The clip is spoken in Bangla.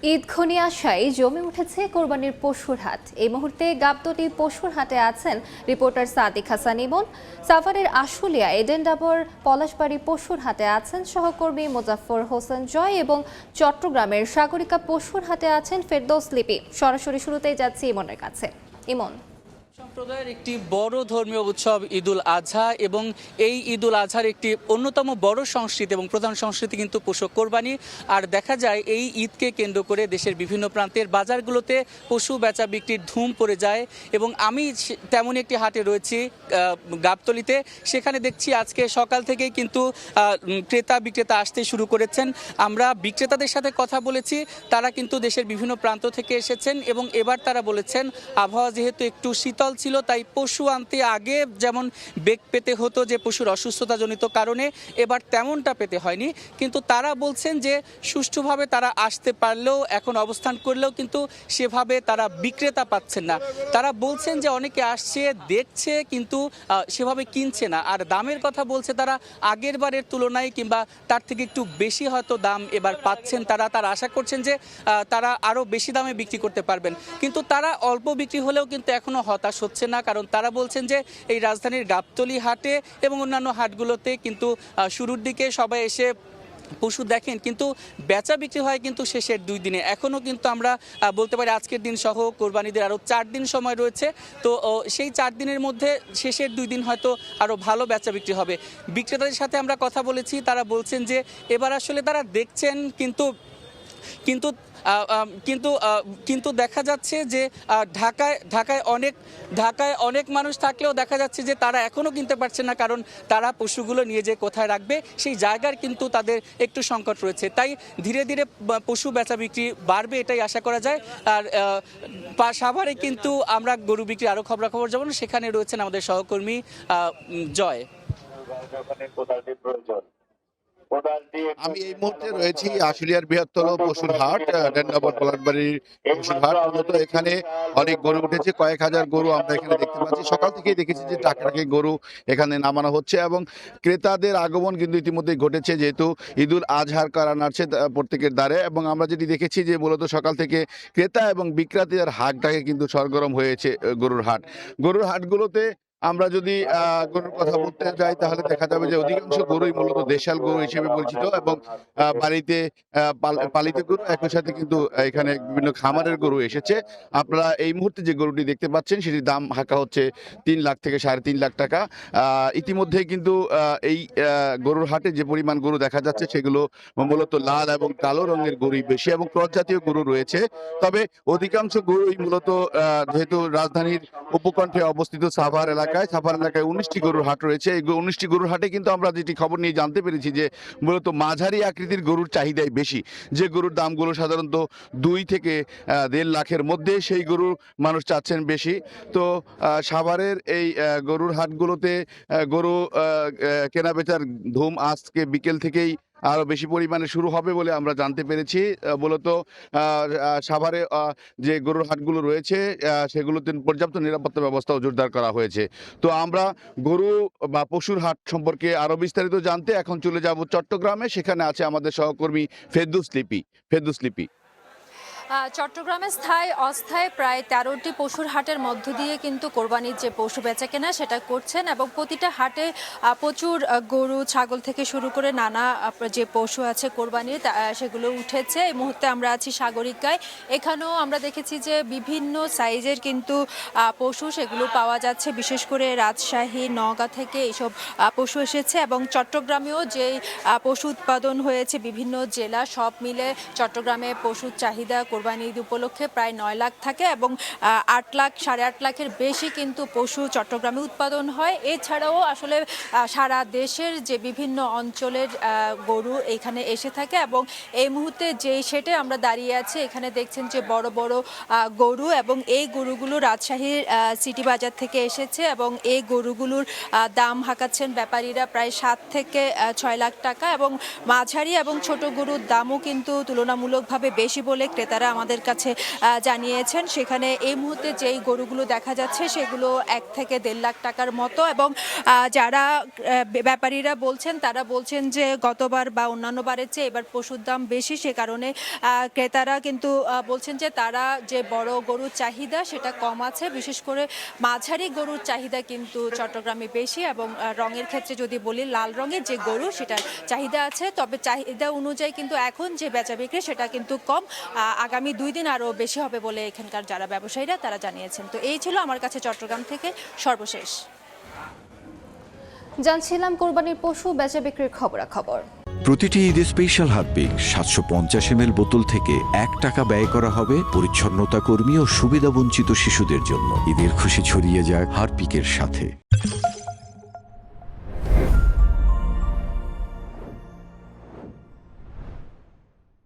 ঈদ ঘনিয়ে আসায় জমে উঠেছে কোরবানির পশুর হাট। এই মুহূর্তে গাবতলী পশুর হাটে আছেন রিপোর্টার সাদিক হাসান ইমন। সাভারের আশুলিয়া এডেন ডাবর পলাশবাড়ি পশুর হাটে আছেন সহকর্মী মোজাফফর হোসেন জয় এবং চট্টগ্রামের সাগরিকা পশুর হাটে আছেন ফেরদৌস লিপি। সরাসরি শুরুতেই যাচ্ছি ইমনের কাছে। ইমন, সম্প্রদায়ের একটি বড় ধর্মীয় উৎসব ঈদুল আজহা এবং এই ঈদুল আজহার একটি অন্যতম বড় সংস্কৃতি এবং প্রধান সংস্কৃতি কিন্তু পশু কোরবানি। আর দেখা যায় এই ঈদকে কেন্দ্র করে দেশের বিভিন্ন প্রান্তের বাজারগুলোতে পশু বেচা বিক্রির ধুম পড়ে যায় এবং আমি তেমনই একটি হাটে রয়েছি গাবতলীতে। সেখানে দেখছি আজকে সকাল থেকেই কিন্তু ক্রেতা বিক্রেতা আসতে শুরু করেছেন। আমরা বিক্রেতাদের সাথে কথা বলেছি, তারা কিন্তু দেশের বিভিন্ন প্রান্ত থেকে এসেছেন এবং এবার তারা বলেছেন আবহাওয়া যেহেতু একটু শীতল ছিল তাই পশু আনতে আগে যেমন বেগ পেতে হতো যে পশুর অসুস্থতাজনিত কারণে, এবার তেমনটা পেতে হয়নি। কিন্তু তারা বলছেন যে সুষ্ঠুভাবে তারা আসতে পারলেও এখন অবস্থান করলেও কিন্তু সেভাবে তারা বিক্রেতা পাচ্ছেন না। তারা বলছেন যে অনেকে আসছে দেখছে কিন্তু সেভাবে কিনছে না। আর দামের কথা বলছে তারা আগের বারের তুলনায় কিংবা তার থেকে একটু বেশি হয়তো দাম এবার পাচ্ছেন। তারা আশা করছেন যে তারা আরও বেশি দামে বিক্রি করতে পারবেন, কিন্তু তারা অল্প বিক্রি হলেও কিন্তু এখনও হতাশ হচ্ছে না। কারণ তারা বলছেন যে এই রাজধানীর গাবতলী হাটে এবং অন্যান্য হাটগুলোতে কিন্তু শুরুর দিকে সবাই এসে পশু দেখেন কিন্তু বেচা বিক্রি হয় কিন্তু শেষের 2 দিনে। এখনও কিন্তু আমরা বলতে পারি আজকের দিন সহ কোরবানিদের আরও 4 দিন সময় রয়েছে। তো সেই 4 দিনের মধ্যে শেষের 2 দিন হয়তো আরও ভালো বেচা বিক্রি হবে। বিক্রেতাদের সাথে আমরা কথা বলেছি, তারা বলছেন যে এবার আসলে তারা দেখছেন কিন্তু কিন্তু কিন্তু কিন্তু দেখা যাচ্ছে যে ঢাকায় অনেক মানুষ থাকলেও দেখা যাচ্ছে যে তারা এখনও কিনতে পারছে না, কারণ তারা পশুগুলো নিয়ে যে কোথায় রাখবে সেই জায়গার কিন্তু তাদের একটু সংকট রয়েছে। তাই ধীরে ধীরে পশু বেচা বিক্রি বাড়বে এটাই আশা করা যায়। আর সাভারে কিন্তু আমরা গরু বিক্রি আরও খবরাখবর যাবো, সেখানে রয়েছেন আমাদের সহকর্মী জয়। আমি এই মুহূর্তে রয়েছি আশুলিয়ার বৃহত্তর পশুর হাট, ডেন্ডাবর পলাশবাড়ির পশুর হাট। মূলত এখানে অনেক গরু উঠেছে, কয়েক হাজার গরু আমরা এখানে দেখতে পাচ্ছি। সকাল থেকেই দেখেছি যে টাকি গরু এখানে নামানো হচ্ছে এবং ক্রেতাদের আগমন কিন্তু ইতিমধ্যেই ঘটেছে, যেহেতু ঈদুল আজহার কারণ আছে প্রত্যেকের দ্বারে। এবং আমরা যেটি দেখেছি যে মূলত সকাল থেকে ক্রেতা এবং বিক্রেতাদের হাটটাকে কিন্তু সরগরম হয়েছে গরুর হাটগুলোতে। আমরা যদি গরুর কথা বলতে যাই তাহলে দেখা যাবে যে অধিকাংশ গরুই মূলত দেশাল গরু হিসেবে পরিচিত এবং বাড়িতে পালিত গরু, একই সাথে কিন্তু এখানে বিভিন্ন খামারের গরু এসেছে। আপনারা এই মুহূর্তে যে গরুটি দেখতে পাচ্ছেন সেটির দাম হাঁকা হচ্ছে 3 লাখ থেকে 3.5 লাখ টাকা। ইতিমধ্যে কিন্তু এই গরুর হাটে যে পরিমাণ গরু দেখা যাচ্ছে সেগুলো মূলত লাল এবং কালো রঙের গরুই বেশি এবং ক্রস জাতীয় গরু রয়েছে। তবে অধিকাংশ গরুই মূলত যেহেতু রাজধানীর উপকণ্ঠে অবস্থিত সাভার এলাকায় 19টি গরুর হাট রয়েছে। এই 19টি গরুর হাটে কিন্তু আমরা যেটি খবর নিয়ে জানতে পেরেছি যে মূলত মাঝারি আকৃতির গরুর চাহিদাই বেশি। যে গরুর দামগুলো সাধারণত 2 থেকে 1.5 লাখের মধ্যে, সেই গরুর মানুষ চাচ্ছেন বেশি। তো সাভারের এই গরুর হাটগুলোতে গরু কেনা বেচার ধুম আজকে বিকেল থেকেই আরো বেশি পরিমাণে শুরু হবে বলে আমরা জানতে পেরেছি। মূলত সাভারে যে গরুর হাটগুলো রয়েছে সেগুলোতে পর্যাপ্ত নিরাপত্তা ব্যবস্থাও জোরদার করা হয়েছে। তো আমরা গরু বা পশুর হাট সম্পর্কে আরো বিস্তারিত জানতে এখন চলে যাব চট্টগ্রামে। সেখানে আছে আমাদের সহকর্মী ফেরদৌস লিপি। চট্টগ্রামে স্থায়ী অস্থায়ী প্রায় 13টি পশুর হাটের মধ্য দিয়ে কিন্তু কোরবানির যে পশু বেচা কেনা সেটা করছেন এবং প্রতিটা হাটে প্রচুর গরু ছাগল থেকে শুরু করে নানা যে পশু আছে কোরবানির সেগুলো উঠেছে। এই মুহূর্তে আমরা আছি সাগরিকায়। এখানেও আমরা দেখেছি যে বিভিন্ন সাইজের কিন্তু পশু সেগুলো পাওয়া যাচ্ছে, বিশেষ করে রাজশাহী নওগাঁ থেকে এইসব পশু এসেছে এবং চট্টগ্রামেও যেই পশু উৎপাদন হয়েছে বিভিন্ন জেলা সব মিলে চট্টগ্রামে পশুর চাহিদা কোরবানি ঈদ উপলক্ষে প্রায় 9 লাখ থাকে এবং 8 লাখ 8.5 লাখের বেশি কিন্তু পশু চট্টগ্রামে উৎপাদন হয়। এছাড়াও আসলে সারা দেশের যে বিভিন্ন অঞ্চলের গরু এখানে এসে থাকে এবং এই মুহূর্তে যেই সেটে আমরা দাঁড়িয়ে আছি এখানে দেখছেন যে বড় বড় গরু এবং এই গরুগুলো রাজশাহীর সিটি বাজার থেকে এসেছে এবং এই গরুগুলোর দাম হাঁকাচ্ছেন ব্যাপারীরা প্রায় 7 থেকে 6 লাখ টাকা এবং মাঝারি এবং ছোট গরুর দামও কিন্তু তুলনামূলকভাবে বেশি বলে ক্রেতারা আমাদের কাছে জানিয়েছেন। সেখানে এই মুহূর্তে যেই গরুগুলো দেখা যাচ্ছে সেগুলো 1 থেকে 1.5 লাখ টাকার মতো, এবং যারা ব্যাপারীরা বলছেন তারা বলছেন যে গতবার বা অন্যান্য বারের চেয়ে এবার পশুর দাম বেশি, সে কারণে ক্রেতারা কিন্তু বলছেন যে তারা যে বড় গরুর চাহিদা সেটা কম আছে, বিশেষ করে মাঝারি গরুর চাহিদা কিন্তু চট্টগ্রামে বেশি। এবং রঙের ক্ষেত্রে যদি বলি, লাল রঙের যে গরু সেটার চাহিদা আছে, তবে চাহিদা অনুযায়ী কিন্তু এখন যে বেচা বিক্রি সেটা কিন্তু কম। আগামী 2 দিন আরও বেশি হবে বলে এখানকার যারা ব্যবসায়ীরা তারা জানিয়েছেন। তো এই ছিল আমার কাছে চট্টগ্রাম থেকে সর্বশেষ। জানছিলাম কোরবানির পশু বেচা বিক্রির খবরাখবর। প্রতিটি ঈদে স্পেশাল হারপিক 750 ml বোতল থেকে 1 টাকা ব্যয় করা হবে পরিচ্ছন্নতা কর্মী ও সুবিধাবঞ্চিত শিশুদের জন্য। ঈদের খুশি ছড়িয়ে যায় হারপিকের সাথে।